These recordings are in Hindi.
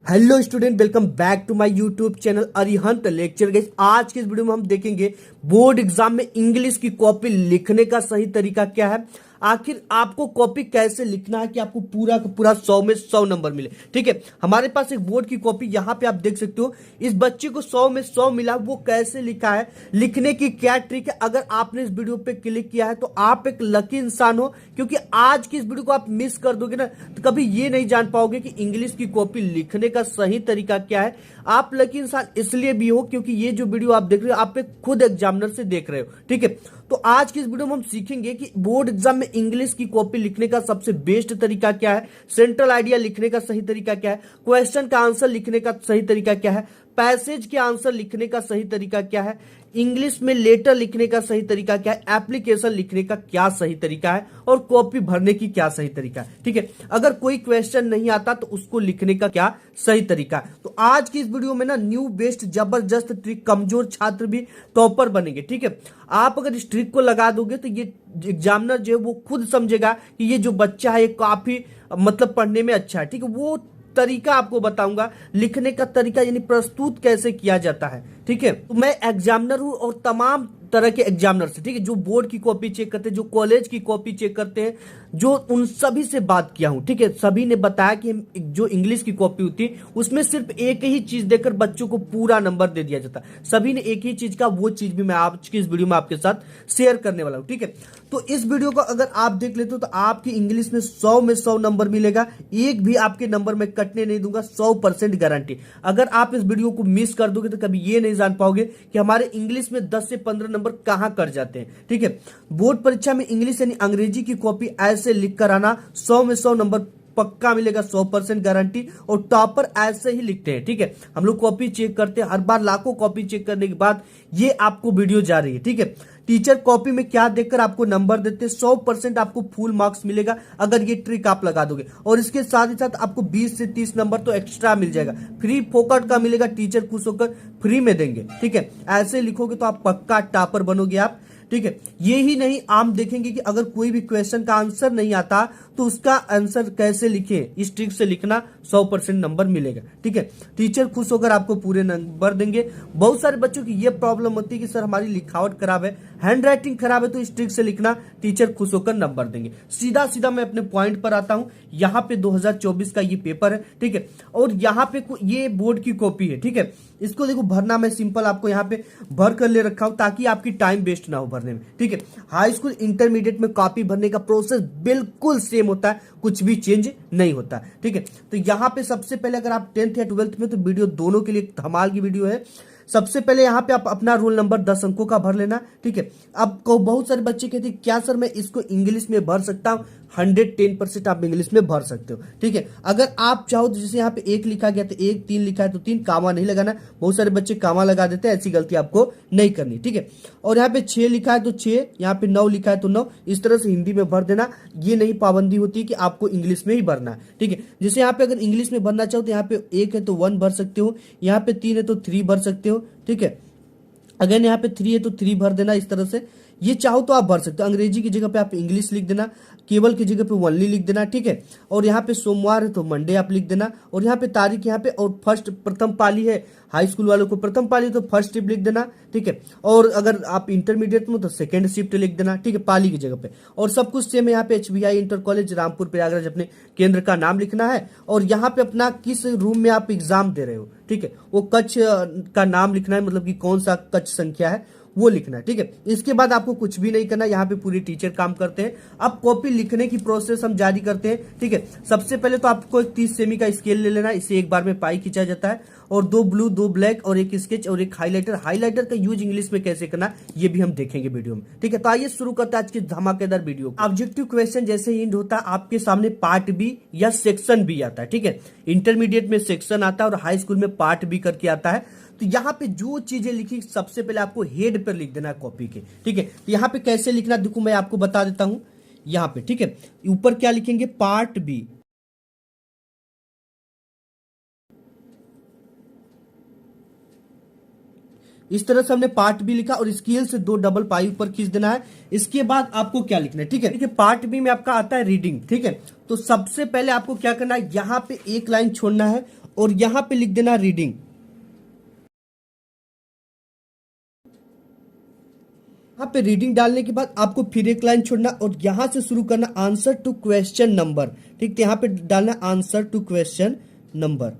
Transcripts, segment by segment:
Hello student, welcome back to my YouTube channel Arihant lecture. Guys, आज के इस वीडियो में हम देखेंगे बोर्ड एग्जाम में इंग्लिश की कॉपी लिखने का सही तरीका क्या है। आखिर आपको कॉपी कैसे लिखना है कि आपको पूरा का पूरा 100 में 100 नंबर मिले। ठीक है, हमारे पास एक बोर्ड की कॉपी यहाँ पे आप देख सकते हो। इस बच्चे को 100 में 100 मिला, वो कैसे लिखा है, लिखने की क्या ट्रिक है। अगर आपने इस वीडियो पे क्लिक किया है तो आप एक लकी इंसान हो, क्योंकि आज की इस वीडियो को आप मिस कर दोगे ना तो कभी ये नहीं जान पाओगे कि इंग्लिश की कॉपी लिखने का सही तरीका क्या है। आप लकी इंसान इसलिए भी हो क्योंकि ये जो वीडियो आप देख रहे हो आप एक खुद एग्जामिनर से देख रहे हो। ठीक है, तो आज की इस वीडियो में हम सीखेंगे कि बोर्ड एग्जाम में इंग्लिश की कॉपी लिखने का सबसे बेस्ट तरीका क्या है, सेंट्रल आइडिया लिखने का सही तरीका क्या है, क्वेश्चन का आंसर लिखने का सही तरीका क्या है, पैसेज के आंसर लिखने का सही तरीका क्या है, इंग्लिश में लेटर लिखने का सही तरीका क्या है, एप्लीकेशन लिखने का क्या सही तरीका है और कॉपी भरने की क्या सही तरीका है। ठीक है, अगर कोई क्वेश्चन नहीं आता तो उसको लिखने का क्या सही तरीका है। तो आज की इस वीडियो में ना न्यू बेस्ट जबरदस्त ट्रिक, कमजोर छात्र भी टॉपर बनेंगे। ठीक है, आप अगर इस ट्रिक को लगा दोगे तो ये एग्जामिनर जो है वो खुद समझेगा कि ये जो बच्चा है ये काफी मतलब पढ़ने में अच्छा है। ठीक है, वो तरीका आपको बताऊंगा, लिखने का तरीका यानी प्रस्तुत कैसे किया जाता है। ठीक है, तो मैं एग्जामिनर हूं और तमाम तरह के एग्जामिनर से, ठीक है, जो बोर्ड की कॉपी चेक करते हैं, जो कॉलेज की कॉपी चेक करते हैं, जो उन सभी से बात किया हूं। ठीक है, सभी ने बताया कि जो इंग्लिश की कॉपी होती है उसमें सिर्फ एक ही चीज देकर बच्चों को पूरा नंबर दे दिया जाता है। सभी ने एक ही चीज का, वो चीज भी मैं आज की इस वीडियो में आपके साथ शेयर करने वाला हूं। ठीक है, तो इस वीडियो को अगर आप देख लेते हो तो आपकी इंग्लिश में 100 में 100 नंबर मिलेगा। एक भी आपके नंबर में कटने नहीं दूंगा, 100% गारंटी। अगर आप इस वीडियो को मिस कर दोगे तो कभी ये नहीं जान पाओगे कि हमारे इंग्लिश में 10 से 15 नंबर कहां कर जाते हैं। ठीक है, बोर्ड परीक्षा में इंग्लिश यानी अंग्रेजी की कॉपी ऐसे लिख कर आना, 100 में 100 नंबर पक्का मिलेगा, 100% गारंटी। और टॉपर ऐसे ही लिखते हैं। ठीक है, हम लोग कॉपी चेक करते हैं, हर बार लाखों कॉपी चेक करने के बाद ये आपको वीडियो जा रही है। ठीक है, टीचर कॉपी में क्या देखकर आपको नंबर देते हैं, 100% आपको फुल मार्क्स मिलेगा अगर ये ट्रिक आप लगा दोगे। और इसके साथ ही साथ आपको 20 से 30 नंबर तो एक्स्ट्रा मिल जाएगा, फ्री फोकट का मिलेगा, टीचर खुश होकर फ्री में देंगे। ठीक है, ऐसे लिखोगे तो आप पक्का टॉपर बनोगे आप। ठीक है, ये ही नहीं, आप देखेंगे कि अगर कोई भी क्वेश्चन का आंसर नहीं आता तो उसका आंसर कैसे लिखें, इस ट्रिक से लिखना, 100% नंबर मिलेगा। ठीक है, टीचर खुश होकर आपको पूरे नंबर देंगे। बहुत सारे बच्चों की ये प्रॉब्लम होती है कि सर हमारी लिखावट खराब है, हैंड राइटिंग खराब है, तो इस ट्रिक से लिखना, टीचर खुश होकर नंबर देंगे। सीधा सीधा मैं अपने पॉइंट पर आता हूं। यहाँ पे 2024 का ये पेपर है। ठीक है, और यहाँ पे ये बोर्ड की कॉपी है। ठीक है, इसको देखो भरना मैं सिंपल आपको यहाँ पे भर कर ले रखा हूं ताकि आपकी टाइम वेस्ट ना हो भरने में। ठीक है, हाई स्कूल इंटरमीडिएट में कॉपी भरने का प्रोसेस बिल्कुल सेम होता है, कुछ भी चेंज नहीं होता। ठीक है, तो यहाँ पे सबसे पहले अगर आप 10th या 12th में, तो वीडियो दोनों के लिए धमाल की वीडियो है। सबसे पहले यहाँ पे आप अपना रोल नंबर 10 अंकों का भर लेना। ठीक है, अब बहुत सारे बच्चे कहते हैं क्या सर मैं इसको इंग्लिश में भर सकता हूँ, 110% आप इंग्लिश में भर सकते हो। ठीक है, अगर आप चाहो तो जैसे यहाँ पे 1 लिखा गया तो 1, 3 लिखा है तो 3, कामा नहीं लगाना। बहुत सारे बच्चे कामा लगा देते हैं, ऐसी गलती आपको नहीं करनी। ठीक है, और यहाँ पे 6 लिखा है तो 6, यहाँ पे 9 लिखा है तो 9, इस तरह से हिंदी में भर देना। ये नहीं पाबंदी होती है कि आपको इंग्लिश में ही भरना है। ठीक है, जैसे यहाँ पे अगर इंग्लिश में भरना चाहो तो यहाँ पे 1 है तो 1 भर सकते हो, यहाँ पे 3 है तो 3 भर सकते हो। ठीक है, अगेन यहाँ पे 3 है तो 3 भर देना। इस तरह से ये चाहो तो आप भर सकते हो। अंग्रेजी की जगह पे आप इंग्लिश लिख देना, केवल की जगह पे ओनली लिख देना। ठीक है, और यहाँ पे सोमवार है तो मंडे आप लिख देना, और यहाँ पे तारीख यहाँ पे, और फर्स्ट प्रथम पाली है, हाई स्कूल वालों को प्रथम पाली तो फर्स्ट शिफ्ट लिख देना। ठीक है, और अगर आप इंटरमीडिएट में तो सेकंड शिफ्ट लिख देना। ठीक है, पाली की जगह पे, और सब कुछ सेम है। यहाँ पे HBI inter college Rampur Prayagraj अपने केंद्र का नाम लिखना है, और यहाँ पे अपना किस रूम में आप एग्जाम दे रहे हो, ठीक है, वो कक्ष का नाम लिखना है, मतलब कि कौन सा कक्ष संख्या है वो लिखना है। ठीक है, इसके बाद आपको कुछ भी नहीं करना, यहाँ पे पूरी टीचर काम करते हैं। अब कॉपी लिखने की प्रोसेस हम जारी करते हैं। ठीक है, सबसे पहले तो आपको एक 30 सेमी का स्केल ले लेना, इसे एक बार में पाई खींचा जाता है, और 2 ब्लू 2 ब्लैक और एक स्केच और एक हाईलाइटर। हाईलाइटर का यूज इंग्लिश में कैसे करना ये भी हम देखेंगे वीडियो में। ठीक है, तो आइए शुरू करते हैं आज की धमाकेदार वीडियो। ऑब्जेक्टिव क्वेश्चन जैसे ही एंड होता है आपके सामने पार्ट बी या सेक्शन बी आता है। ठीक है, इंटरमीडिएट में सेक्शन आता है और हाई स्कूल में पार्ट बी करके आता है। तो यहाँ पे जो चीजें लिखी सबसे पहले आपको हेड पर लिख देना है कॉपी के। ठीक है, तो यहाँ पे कैसे लिखना देखो मैं आपको बता देता हूं यहाँ पे। ठीक है, ऊपर क्या लिखेंगे, पार्ट बी, इस तरह से हमने पार्ट बी लिखा, और स्केल से 2 डबल पाई ऊपर खींच देना है। इसके बाद आपको क्या लिखना है, ठीक है, देखिए पार्ट बी में आपका आता है रीडिंग। ठीक है, तो सबसे पहले आपको क्या करना है, यहाँ पे एक लाइन छोड़ना है और यहां पे लिख देना रीडिंग। यहाँ पे रीडिंग डालने के बाद आपको फिर एक लाइन छोड़ना और यहां से शुरू करना आंसर टू क्वेश्चन नंबर। ठीक, तो यहाँ पे डालना आंसर टू क्वेश्चन नंबर।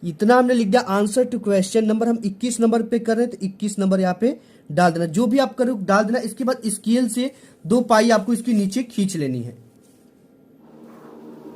इतना हमने लिख दिया आंसर टू क्वेश्चन नंबर। हम 21 नंबर पे कर रहे हैं तो 21 नंबर यहाँ पे डाल देना। जो भी आप करो डाल देना। इसके बाद स्केल से 2 पाई आपको इसके नीचे खींच लेनी है।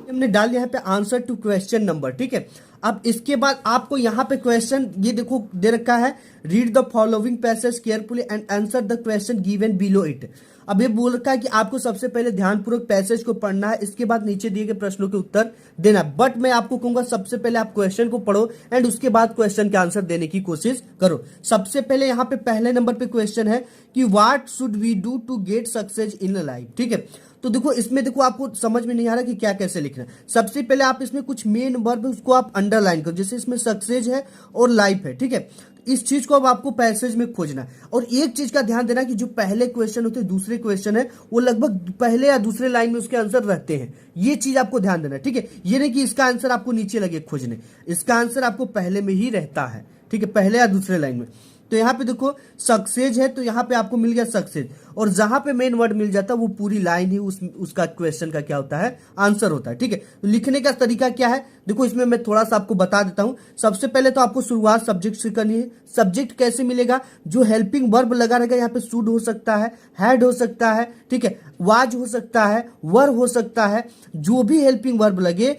हमने डाल दिया यहाँ पे आंसर टू क्वेश्चन नंबर। ठीक है, अब इसके बाद आपको यहाँ पे क्वेश्चन ये देखो दे रखा है, read the following passage carefully and answer the question given below it. अब ये बोल रखा है कि आपको सबसे पहले ध्यानपूर्वक पैसेज को पढ़ना है, इसके बाद नीचे दिए गए प्रश्नों के उत्तर देना। बट मैं आपको कहूंगा सबसे पहले आप क्वेश्चन को पढ़ो एंड उसके बाद क्वेश्चन के आंसर देने की कोशिश करो। सबसे पहले यहाँ पे पहले नंबर पे क्वेश्चन है कि what should we do to get success in life. ठीक है, तो देखो इसमें देखो आपको समझ में नहीं आ रहा कि क्या कैसे लिखना है। सबसे पहले आप इसमें कुछ मेन वर्ब उसको आप अंडरलाइन करो, जैसे इसमें सक्सेस है और लाइफ है। ठीक है, इस चीज को अब आपको पैसेज में खोजना है। और एक चीज का ध्यान देना कि जो पहले क्वेश्चन होते हैं, दूसरे क्वेश्चन है, वो लगभग पहले या दूसरे लाइन में उसके आंसर रहते हैं। ये चीज आपको ध्यान देना है। ठीक है, ये नहीं कि इसका आंसर आपको नीचे लगे खोजने, इसका आंसर आपको पहले में ही रहता है। ठीक है, पहले या दूसरे लाइन में। तो यहाँ पे देखो सक्सेस है तो यहाँ पे आपको मिल गया सक्सेस, और जहां पे मेन वर्ड मिल जाता है वो पूरी लाइन ही उसका क्वेश्चन का क्या होता है, आंसर होता है। ठीक है, तो लिखने का तरीका क्या है देखो, इसमें मैं थोड़ा सा आपको बता देता हूं। सबसे पहले तो आपको शुरुआत सब्जेक्ट से करनी है। सब्जेक्ट कैसे मिलेगा, जो हेल्पिंग वर्ब लगा रहेगा, यहाँ पे शुड हो सकता है, हैड हो सकता है, ठीक है, वाज हो सकता है, वर हो सकता है, जो भी हेल्पिंग वर्ब लगे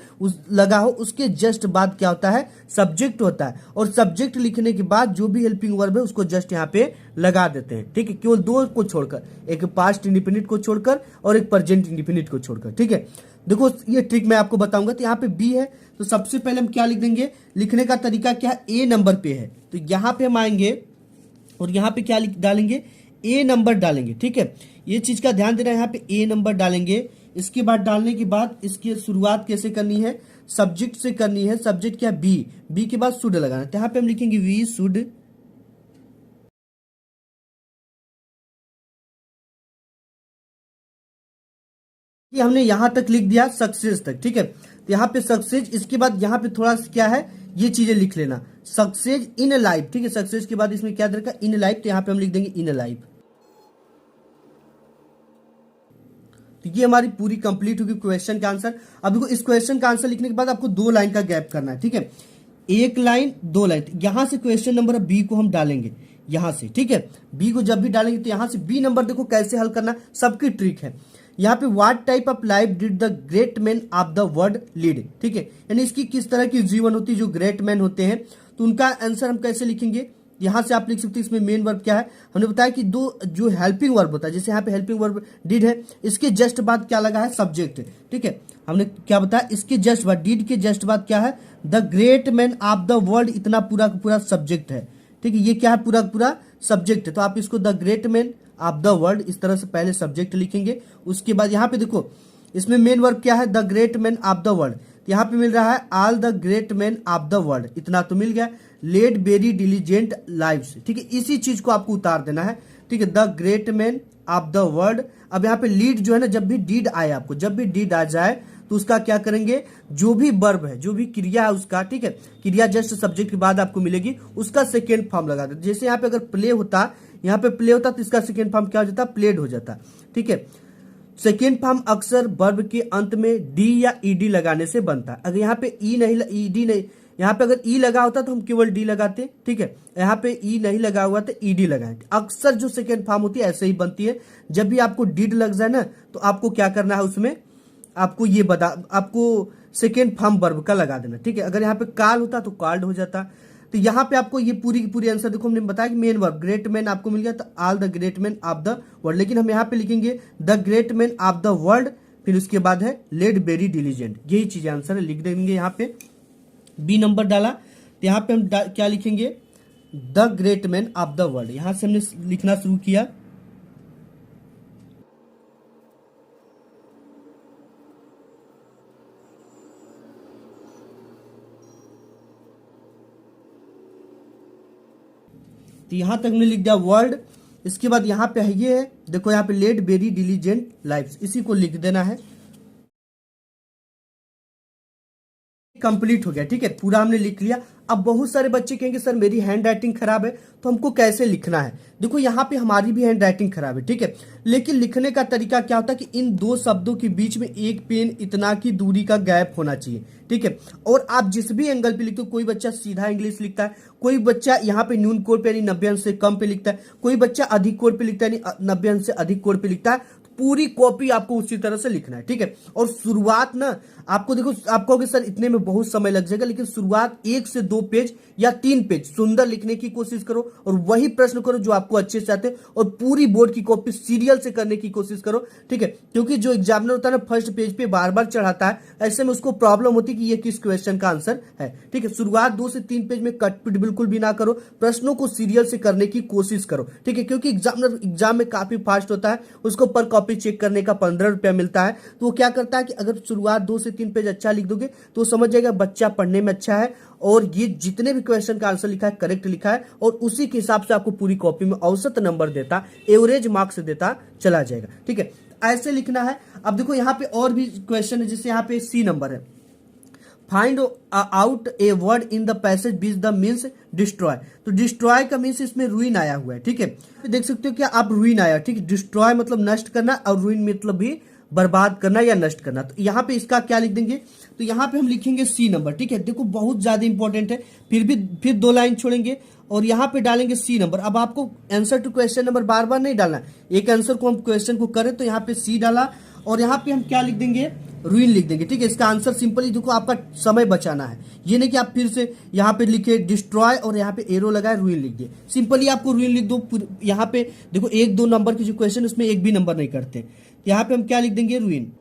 लगा हो उसके जस्ट बाद क्या होता है, सब्जेक्ट होता है। और सब्जेक्ट लिखने के बाद जो भी हेल्पिंग वर्ब है उसको जस्ट यहाँ पे लगा देते हैं। ठीक है, केवल 2 को छोड़कर, एक पास्ट इंडिपेंडेंट को छोड़कर और एक प्रेजेंट इंडिपेंडेंट को छोड़कर। ठीक है, देखो ये ट्रिक मैं आपको बताऊंगा। तो यहाँ पे बी है तो सबसे पहले हम क्या लिख देंगे, लिखने का तरीका क्या है, ए नंबर पे है तो यहाँ पे हम आएंगे और यहाँ पे क्या डालेंगे, ए नंबर डालेंगे। ठीक है, ये चीज का ध्यान देना है, यहाँ पे ए नंबर डालेंगे। इसके बाद डालने के बाद इसकी शुरुआत कैसे करनी है, सब्जेक्ट से करनी है। सब्जेक्ट क्या, बी, बी के बाद शुड लगाना है। तो यहाँ पे हम लिखेंगे वी शुड, ये हमने यहां तक लिख दिया सक्सेस तक। ठीक है, तो यहाँ पे सक्सेस, इसके बाद यहाँ पे थोड़ा सा क्या है, ये चीजें लिख लेना, सक्सेस इन लाइफ। ठीक है, सक्सेस के बाद इसमें क्या दरकार, इन लाइफ, तो यहाँ पे हम लिख देंगे इन लाइफ। तो ये हमारी पूरी कंप्लीट होगी क्वेश्चन का आंसर। अब देखो इस क्वेश्चन का आंसर लिखने के बाद आपको 2 लाइन का गैप करना है। ठीक है, 1 लाइन 2 लाइन, यहां से क्वेश्चन नंबर बी को हम डालेंगे यहां से। ठीक है, बी को जब भी डालेंगे तो यहां से बी नंबर देखो कैसे हल करना, सबकी ट्रिक है। यहाँ पे what type of life did the great man of the world lead. ठीक है, यानी इसकी किस तरह की जीवन होती है जो ग्रेट मैन होते हैं, तो उनका आंसर हम कैसे लिखेंगे, यहां से आप लिख सकते हैं। इसमें मेन वर्ब क्या है, हमने बताया कि 2 जो हेल्पिंग वर्ब होता है, जैसे यहाँ पे हेल्पिंग वर्ब डिड है, इसके जस्ट बाद क्या लगा है, सब्जेक्ट। ठीक है, हमने क्या बताया, इसके जस्ट बाद, डिड के जस्ट बाद क्या है, the great man of the world, इतना पूरा पूरा सब्जेक्ट है। ठीक है, ये क्या है, पूरा पूरा सब्जेक्ट है। तो आप इसको the great man of the world इस तरह से पहले सब्जेक्ट लिखेंगे। उसके बाद यहाँ पे देखो इसमें मेन वर्ब क्या है, the great man of the world, यहाँ पे मिल रहा है all the great man of the world, इतना तो मिल गया, लेड वेरी डिलीजेंट लाइव्स। ठीक है, इसी चीज को आपको उतार देना है। ठीक है, the great man of the world. अब यहाँ पे लीड जो है ना, जब भी डीड आए, आपको जब भी डीड आ जाए तो उसका क्या करेंगे, जो भी वर्ब है, जो भी क्रिया है उसका, ठीक है, क्रिया जस्ट सब्जेक्ट के बाद आपको मिलेगी, उसका सेकेंड फॉर्म लगा दे। जैसे यहाँ पे अगर प्ले होता, यहाँ पे प्ले होता तो इसका सेकेंड फॉर्म क्या हो जाता, प्लेड हो जाता। ठीक है, सेकेंड फॉर्म अक्सर वर्ब के अंत में डी या ईडी लगाने से बनता है। अगर यहाँ पे ई नहीं, ईडी नहीं, यहाँ पे अगर ई लगा होता तो हम केवल डी लगाते। ठीक है, यहाँ पे ई नहीं लगा हुआ तो ईडी लगाए। अक्सर जो सेकेंड फॉर्म होती है ऐसे ही बनती है। जब भी आपको डीड लग जाए ना तो आपको क्या करना है, उसमें आपको ये आपको सेकेंड फॉर्म वर्ब का लगा देना। ठीक है, अगर यहाँ पे काल होता तो कॉल्ड हो जाता। तो यहाँ पे आपको ये पूरी की पूरी आंसर देखो, हमने बताया कि मेन वर्ब ग्रेट मैन आपको मिल गया, तो all the great man of the world, लेकिन हम यहाँ पे लिखेंगे the great man of the world, फिर उसके बाद है लेड वेरी डिलीजेंट। यही चीज आंसर है, लिख देंगे। यहाँ पे बी नंबर डाला तो यहाँ पे हम क्या लिखेंगे, the great man of the world. यहां से हमने लिखना शुरू किया। तो यहां तक हमने लिख दिया वर्ल्ड। इसके बाद यहाँ पे है ये है, देखो यहाँ पे लेड वेरी डिलीजेंट लाइफ, इसी को लिख देना है। कंप्लीट हो गया, ठीक है, पूरा हमने लिख लिया। अब बहुत सारे बच्चे कहेंगे सर मेरी हैंड राइटिंग खराब है तो हमको कैसे लिखना है। देखो यहाँ पे हमारी भी हैंड राइटिंग खराब है, ठीक है, लेकिन लिखने का तरीका क्या होता है कि इन दो शब्दों के बीच में एक पेन इतना की दूरी का गैप होना चाहिए, ठीक है। और आप जिस भी एंगल पे लिखते हो, कोई बच्चा सीधा इंग्लिश लिखता है, कोई बच्चा यहाँ पे न्यून कोड पे यानी 90 अंश से कम पे लिखता है, कोई बच्चा अधिक कोड पे लिखता है यानी 90 अंश से अधिक कोड पे लिखता है। पूरी कॉपी आपको उसी तरह से लिखना है, ठीक है। और शुरुआत ना आपको देखो, आप कहोगे सर इतने में बहुत समय लग जाएगा, लेकिन शुरुआत 1 से 2 पेज या 3 पेज सुंदर लिखने की कोशिश करो और वही प्रश्न करो जो आपको अच्छे से आते हैं, और पूरी बोर्ड की कॉपी सीरियल से करने की कोशिश करो, ठीक है। क्योंकि जो एग्जामिनर होता है ना फर्स्ट पेज पे बार बार चढ़ाता है, ऐसे में उसको प्रॉब्लम होती है कि ये किस क्वेश्चन का आंसर है, ठीक है। शुरुआत 2 से 3 पेज में कटपिट बिल्कुल भी ना करो, प्रश्नों को सीरियल से करने की कोशिश करो, ठीक है। क्योंकि एग्जामिनर एग्जाम में काफी फास्ट होता है, उसको पर कॉपी चेक करने का 15 रुपया मिलता है। तो वो क्या करता है कि अगर शुरुआत 2 से 3 पेज अच्छा लिख दोगे तो समझ जाएगा बच्चा पढ़ने में अच्छा है और ये जितने भी क्वेश्चन का आंसर लिखा है करेक्ट लिखा है, और उसी के हिसाब से आपको पूरी कॉपी में औसत नंबर देता, एवरेज मार्क्स देता चला जाएगा, ठीक है। ऐसे लिखना है। अब देखो यहाँ पे और भी क्वेश्चन है, जैसे यहाँ पे सी नंबर है, find out a word in the passage beach the means destroy. तो डिस्ट्रॉय का मीन्स इसमें रुइन आया हुआ है, ठीक है। देख सकते हो क्या आप रुइन आया, ठीक है। डिस्ट्रॉय मतलब नष्ट करना और रुइन मतलब भी बर्बाद करना या नष्ट करना। तो यहाँ पे इसका क्या लिख देंगे, तो यहाँ पे हम लिखेंगे सी नंबर, ठीक है। देखो बहुत ज्यादा इंपॉर्टेंट है, फिर 2 लाइन छोड़ेंगे और यहाँ पे डालेंगे सी नंबर। अब आपको आंसर टू क्वेश्चन नंबर बार बार नहीं डालना, एक आंसर को हम क्वेश्चन को करें तो यहाँ पे सी डाला और यहाँ पे हम क्या लिख देंगे, रुइन लिख देंगे, ठीक है। इसका आंसर सिंपली देखो आपका समय बचाना है, ये नहीं कि आप फिर से यहाँ पे लिखे डिस्ट्रॉय और यहाँ पे एरो लगाए रुइन लिख दिए, सिंपली आपको रुइन लिख दो। यहाँ पे देखो 1-2 नंबर के जो क्वेश्चन उसमें एक भी नंबर नहीं करते, यहाँ पे हम क्या लिख देंगे, रुइन,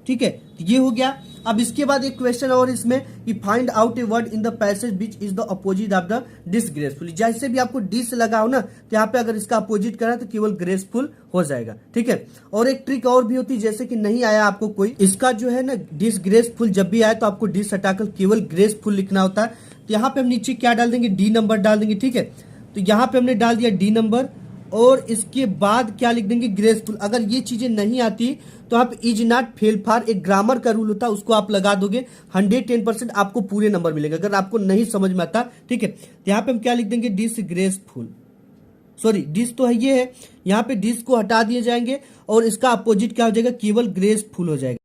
ठीक है। ये हो गया। अब इसके बाद एक क्वेश्चन और इसमें कि find out a word in the passage which is the opposite of the disgraceful. जैसे भी आपको डिस लगा हो ना, तो यहाँ पे अगर इसका अपोजिट करा तो केवल ग्रेसफुल हो जाएगा, ठीक है। और एक ट्रिक और भी होती है, जैसे कि नहीं आया आपको कोई इसका जो है ना डिसग्रेसफुल, जब भी आए तो आपको डिस हटाकर केवल ग्रेसफुल लिखना होता है। तो यहाँ पे हम नीचे क्या डाल देंगे, डी नंबर डाल देंगे, ठीक है। तो यहाँ पे हमने डाल दिया डी नंबर और इसके बाद क्या लिख देंगे, ग्रेसफुल। अगर ये चीजें नहीं आती तो आप इज नॉट फेल फॉर, एक ग्रामर का रूल होता है, उसको आप लगा दोगे, 110% आपको पूरे नंबर मिलेगा अगर आपको नहीं समझ में आता, ठीक है। यहाँ पे हम क्या लिख देंगे, डिसग्रेसफुल, सॉरी डिस तो है ये है, यहाँ पे डिस को हटा दिए जाएंगे और इसका अपोजिट क्या हो जाएगा, केवल ग्रेसफुल हो जाएगा।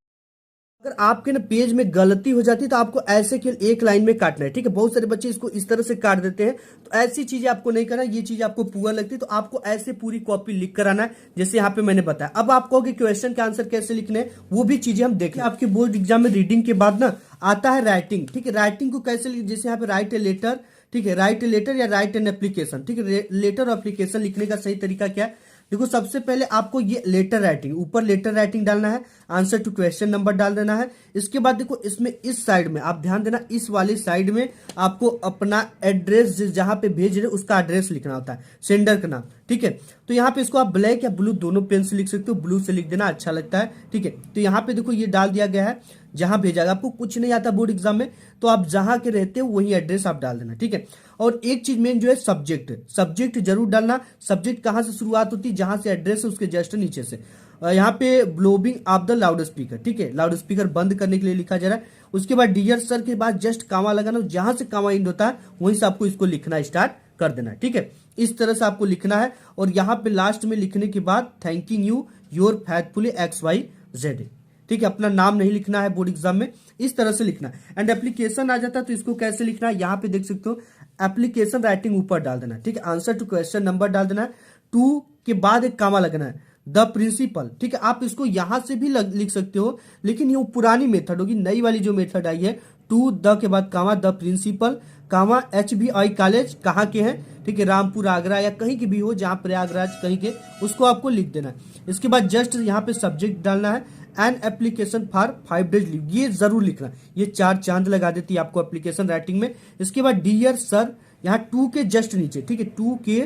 अगर आपके ना पेज में गलती हो जाती है तो आपको ऐसे केवल एक लाइन में काटना है, ठीक है। बहुत सारे बच्चे इसको इस तरह से काट देते हैं, तो ऐसी चीजें आपको नहीं करना, ये चीज आपको पुअर लगती है तो आपको ऐसे पूरी कॉपी लिख कर आना है, जैसे यहाँ पे मैंने बताया। अब आप कहोगे क्वेश्चन के आंसर कैसे लिखने हैं, वो भी चीजें हम देखें। आपके बोर्ड एग्जाम में रीडिंग के बाद ना आता है राइटिंग, ठीक है। राइटिंग को कैसे लिख, जैसे यहाँ पे राइट ए लेटर, ठीक है, राइट ए लेटर या राइट एन एप्लीकेशन, ठीक है। लेटर और एप्लीकेशन लिखने का सही तरीका क्या है, देखो सबसे पहले आपको ये लेटर राइटिंग, ऊपर लेटर राइटिंग डालना है, आंसर टू क्वेश्चन नंबर डाल देना है। इसके बाद देखो इसमें इस साइड में आप ध्यान देना, इस वाली साइड में आपको अपना एड्रेस जहां पे भेज रहे उसका एड्रेस लिखना होता है, सेंडर का नाम, ठीक है। तो यहाँ पे इसको आप ब्लैक या ब्लू दोनों पेन से लिख सकते हो, ब्लू से लिख देना अच्छा लगता है, ठीक है। तो यहाँ पे देखो ये डाल दिया गया है जहां भेजा, आपको कुछ नहीं आता बोर्ड एग्जाम में तो आप जहां के रहते हो वही एड्रेस आप डाल देना, ठीक है। और एक चीज मेन जो है सब्जेक्ट जरूर डालना। सब्जेक्ट कहां से शुरुआत होती है, जहां से एड्रेस है उसके जस्ट नीचे से। यहाँ पे ब्लोबिंग ऑफ द लाउड स्पीकर, ठीक है, लाउड स्पीकर बंद करने के लिए लिखा जा रहा है। उसके बाद डियर सर के बाद जस्ट कामा लगाना, जहां से कामा इंड होता है वहीं से आपको इसको लिखना स्टार्ट कर देना है, ठीक है। इस तरह से आपको लिखना है और यहाँ पे लास्ट में लिखने के बाद थैंकिंग यू योर फैथफुली XYZ, ठीक है। अपना नाम नहीं लिखना है बोर्ड एग्जाम में, इस तरह से लिखना है। एंड एप्लीकेशन आ जाता है तो इसको कैसे लिखना है, यहाँ पे देख सकते हो एप्लीकेशन राइटिंग ऊपर डाल देना, ठीक है। आंसर टू क्वेश्चन नंबर डाल देना है, 2 के बाद एक कामा लगना है, द प्रिंसिपल, ठीक है। आप इसको यहां से भी लिख सकते हो, लेकिन ये पुरानी मेथड होगी, नई वाली जो मेथड आई है 2 द के बाद comma the principal comma HBI college कहाँ के हैं, ठीक है, रामपुर आगरा या कहीं के भी हो, जहां प्रयागराज कहीं के, उसको आपको लिख देना है। इसके बाद जस्ट यहाँ पे सब्जेक्ट डालना है, an application for 5 days leave, ये जरूर लिखना, ये 4 चांद लगा देती है आपको एप्लीकेशन राइटिंग में। इसके बाद डियर सर, यहाँ 2 के जस्ट नीचे, ठीक है, 2 के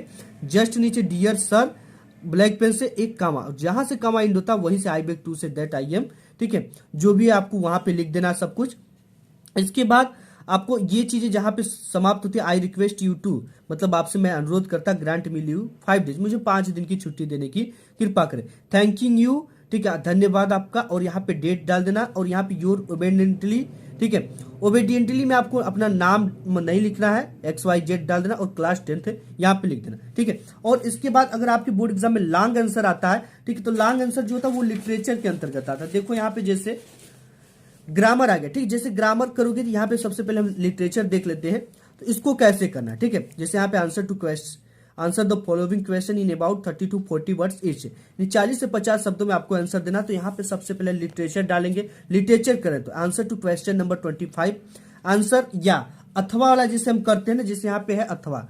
जस्ट नीचे डियर सर, ब्लैक पेन से एक कामा, जहां से कामा इंड होता है वहीं से I back to say that I am, ठीक है, जो भी आपको वहां पे लिख देना सब कुछ। इसके बाद आपको ये चीजें जहां पे समाप्त होती है, आई रिक्वेस्ट यू टू, मतलब आपसे मैं अनुरोध करता ग्रांट मी लीव 5 डेज, मुझे 5 दिन की छुट्टी देने की कृपा करें। थैंकिंग यू ठीक है, धन्यवाद आपका, और यहाँ पे डेट डाल देना, और यहाँ पे योर ओबेडिएंटली, ठीक है, ओबेडिएंटली में आपको अपना नाम नहीं लिखना है, XYZ डाल देना, और क्लास 10th है यहाँ पे लिख देना, ठीक है। और इसके बाद अगर आपके बोर्ड एग्जाम में लॉन्ग आंसर आता है, ठीक है, तो लॉन्ग आंसर जो होता है वो लिटरेचर के अंतर्गत आता है। देखो यहाँ पे जैसे ग्रामर आ गया, ठीक है, जैसे ग्रामर करोगे तो यहाँ पे सबसे पहले हम लिटरेचर देख लेते हैं, तो इसको कैसे करना है, ठीक है। जैसे यहाँ पे answer the following question in about 30 to 40 words each, 40 से 50 शब्दों में आपको आंसर देना। तो यहाँ पे सबसे पहले लिटरेचर डालेंगे, लिटरेचर करें तो answer to question number 25 answer, या अथवा वाला जिसे हम करते हैं ना, जैसे यहाँ पे है अथवा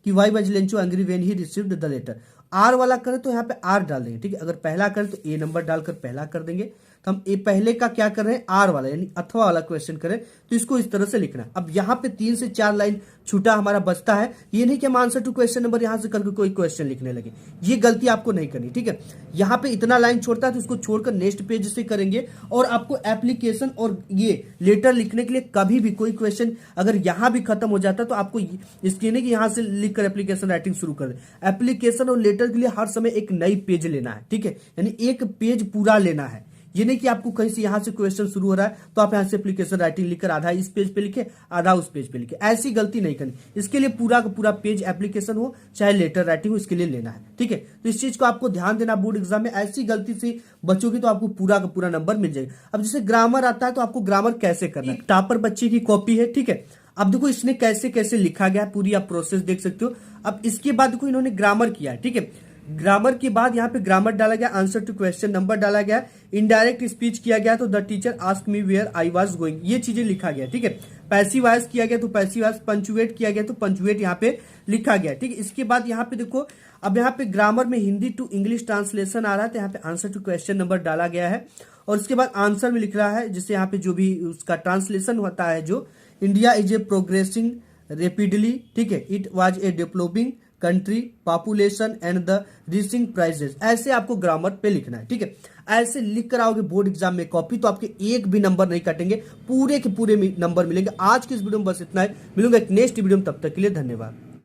कि why was Lencho angry when he received the letter. Or वाला करें तो यहाँ पे आर डाल देंगे, ठीक है। अगर पहला करें तो ए नंबर डालकर पहला कर देंगे। तो हम ए पहले का क्या कर रहे हैं, आर वाला यानी अथवा वाला क्वेश्चन करें तो इसको इस तरह से लिखना है। अब यहाँ पे 3 से 4 लाइन छूटा हमारा बचता है, ये नहीं कि हम आंसर टू क्वेश्चन नंबर यहाँ से करके कोई क्वेश्चन लिखने लगे, ये गलती आपको नहीं करनी, ठीक है। यहाँ पे इतना लाइन छोड़ता है तो इसको छोड़कर नेक्स्ट पेज से करेंगे। और आपको एप्लीकेशन और ये लेटर लिखने के लिए कभी भी कोई क्वेश्चन अगर यहाँ भी खत्म हो जाता है तो आपको इसलिए नहीं कि यहाँ से लिखकर एप्लीकेशन राइटिंग शुरू कर दे। एप्लीकेशन और लेटर के लिए हर समय एक नई पेज लेना है, ठीक है, यानी एक पेज पूरा लेना है। ये नहीं कि आपको कहीं से यहाँ से क्वेश्चन शुरू हो रहा है तो आप यहाँ से एप्लीकेशन राइटिंग लिखकर आधा इस पेज पे लिखे आधा उस पेज पे लिखे, ऐसी गलती नहीं करनी। इसके लिए पूरा का पूरा पेज एप्लीकेशन हो चाहे लेटर राइटिंग हो, इसके लिए लेना है, ठीक है। तो इस चीज को आपको ध्यान देना, बोर्ड एग्जाम में ऐसी गलती से बचोगे तो आपको पूरा का पूरा नंबर मिल जाएगा। अब जैसे ग्रामर आता है तो आपको ग्रामर कैसे करना है, टॉपर बच्चे की कॉपी है, ठीक है। अब देखो इसने कैसे कैसे लिखा गया है, पूरी आप प्रोसेस देख सकते हो। अब इसके बाद देखो इन्होंने ग्रामर किया है, ठीक है। ग्रामर के बाद यहाँ पे ग्रामर डाला गया, आंसर टू क्वेश्चन नंबर डाला गया, इनडायरेक्ट स्पीच किया गया तो the teacher ask me where I was going, ये चीजें लिखा गया, ठीक है। पैसिव वॉइस किया गया तो पैसिव वॉइस, पंचुएट किया गया तो पंचुएट यहाँ पे लिखा गया, ठीक है। इसके बाद यहाँ पे देखो, अब यहाँ पे ग्रामर में हिंदी टू इंग्लिश ट्रांसलेशन आ रहा है तो यहाँ पे आंसर टू क्वेश्चन नंबर डाला गया है। और इसके बाद आंसर में लिख रहा है, जिससे यहाँ पे जो भी उसका ट्रांसलेशन होता है, जो India is a progressing rapidly, ठीक है, it was a developing country, population and the reaching prices, ऐसे आपको ग्रामर पे लिखना है, ठीक है। ऐसे लिख कर आओगे बोर्ड एग्जाम में कॉपी तो आपके एक भी नंबर नहीं कटेंगे, पूरे के पूरे नंबर मिलेंगे। आज की इस वीडियो में बस इतना है, मिलूंगा एक नेक्स्ट वीडियो में, तब तक के लिए धन्यवाद।